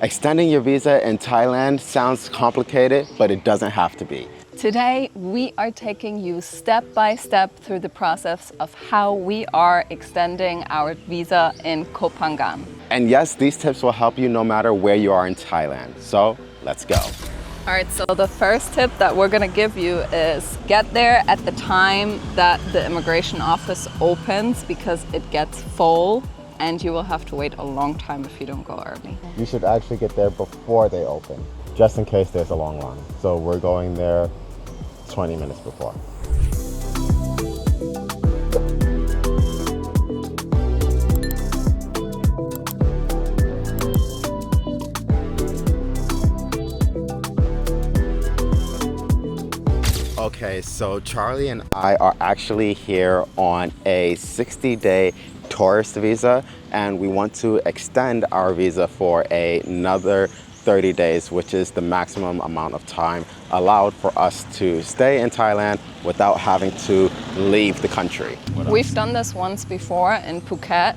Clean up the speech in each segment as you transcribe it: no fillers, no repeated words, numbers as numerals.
Extending your visa in Thailand sounds complicated, but it doesn't have to be. Today, we are taking you step by step through the process of how we are extending our visa in Koh Phangan. And yes, these tips will help you no matter where you are in Thailand. So let's go. All right, so the first tip that we're gonna give you is get there at the time that the immigration office opens because it gets full and you will have to wait a long time if you don't go early. You should actually get there before they open, just in case there's a long line. So we're going there 20 minutes before. Okay, so Charlie and I are actually here on a 60-day tourist visa, and we want to extend our visa for another 30 days, which is the maximum amount of time allowed for us to stay in Thailand without having to leave the country. We've done this once before in Phuket,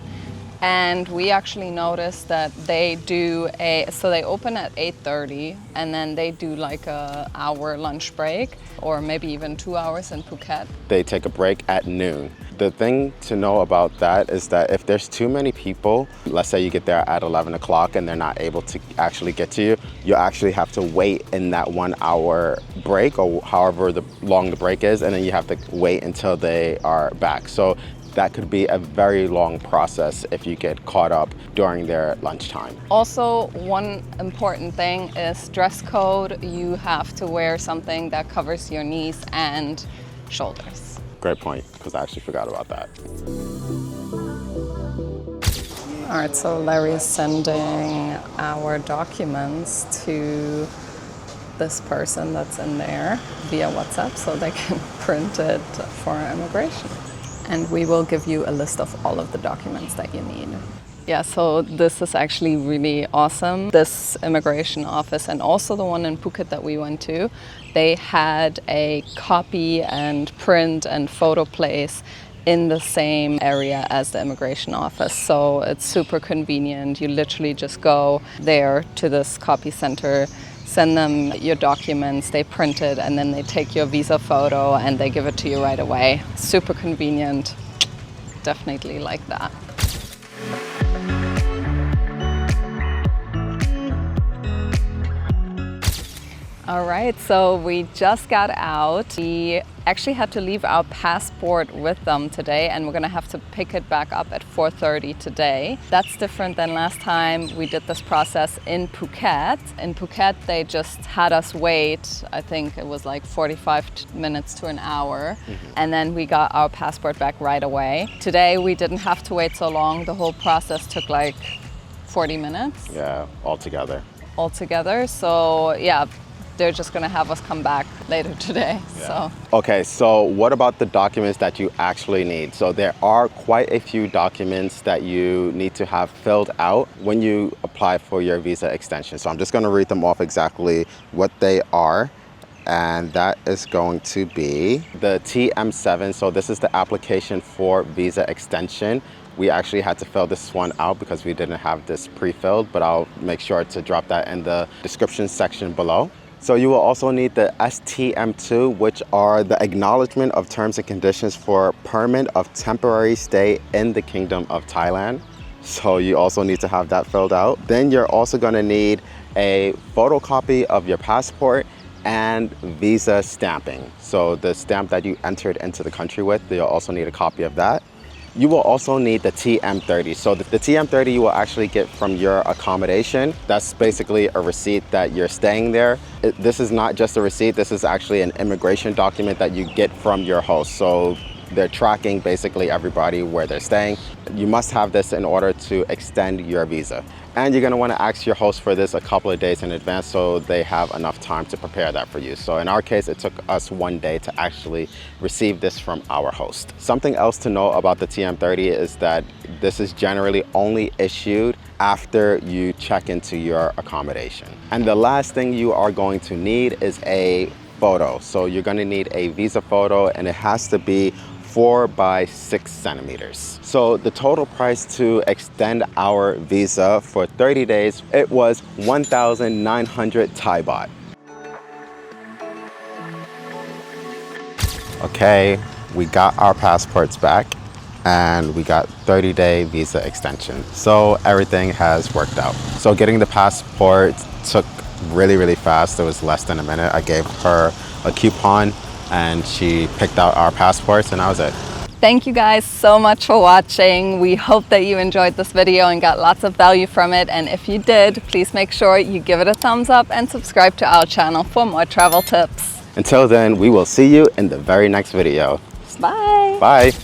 and we actually noticed that they they open at 8:30 and then they do like an hour lunch break, or maybe even 2 hours in Phuket. They take a break at noon. The thing to know about that is that if there's too many people, let's say you get there at 11 o'clock and they're not able to actually get to you, you actually have to wait in that 1 hour break, or however long the break is, and then you have to wait until they are back. So that could be a very long process if you get caught up during their lunchtime. Also, one important thing is dress code. You have to wear something that covers your knees and shoulders. Great point, because I actually forgot about that. All right, so Larry is sending our documents to this person that's in there via WhatsApp so they can print it for immigration. And we will give you a list of all of the documents that you need. Yeah, so this is actually really awesome. This immigration office, and also the one in Phuket that we went to, they had a copy and print and photo place in the same area as the immigration office. So it's super convenient. You literally just go there to this copy center, send them your documents, they print it, and then they take your visa photo and they give it to you right away. Super convenient. Definitely like that. All right, so we just got out. We actually had to leave our passport with them today, and we're gonna have to pick it back up at 4:30 today. That's different than last time we did this process in Phuket. In Phuket, they just had us wait, I think it was like 45 minutes to an hour, and then we got our passport back right away. Today, we didn't have to wait so long. The whole process took like 40 minutes. Yeah, altogether. So yeah, they're just gonna have us come back later today. Yeah. So. Okay, so what about the documents that you actually need? So there are quite a few documents that you need to have filled out when you apply for your visa extension. So I'm just gonna read them off exactly what they are. And that is going to be the TM7. So this is the application for visa extension. We actually had to fill this one out because we didn't have this pre-filled, but I'll make sure to drop that in the description section below. So you will also need the STM2, which are the acknowledgement of terms and conditions for permit of temporary stay in the Kingdom of Thailand. So you also need to have that filled out. Then you're also gonna need a photocopy of your passport and visa stamping. So the stamp that you entered into the country with, you'll also need a copy of that. You will also need the TM30. So the TM30 you will actually get from your accommodation. That's basically a receipt that you're staying there. This is not just a receipt, this is actually an immigration document that you get from your host. So they're tracking basically everybody where they're staying. You must have this in order to extend your visa. And you're gonna wanna ask your host for this a couple of days in advance so they have enough time to prepare that for you. So in our case, it took us 1 day to actually receive this from our host. Something else to know about the TM30 is that this is generally only issued after you check into your accommodation. And the last thing you are going to need is a photo. So you're gonna need a visa photo, and it has to be 4 by 6 centimeters. So the total price to extend our visa for 30 days, it was 1,900 Thai baht. Okay, we got our passports back and we got 30-day visa extension. So everything has worked out. So getting the passport took really fast. It was less than a minute. I gave her a coupon and she picked out our passports and that was it. Thank you guys so much for watching. We hope that you enjoyed this video and got lots of value from it. And if you did, please make sure you give it a thumbs up and subscribe to our channel for more travel tips. Until then, we will see you in the very next video. Bye. Bye.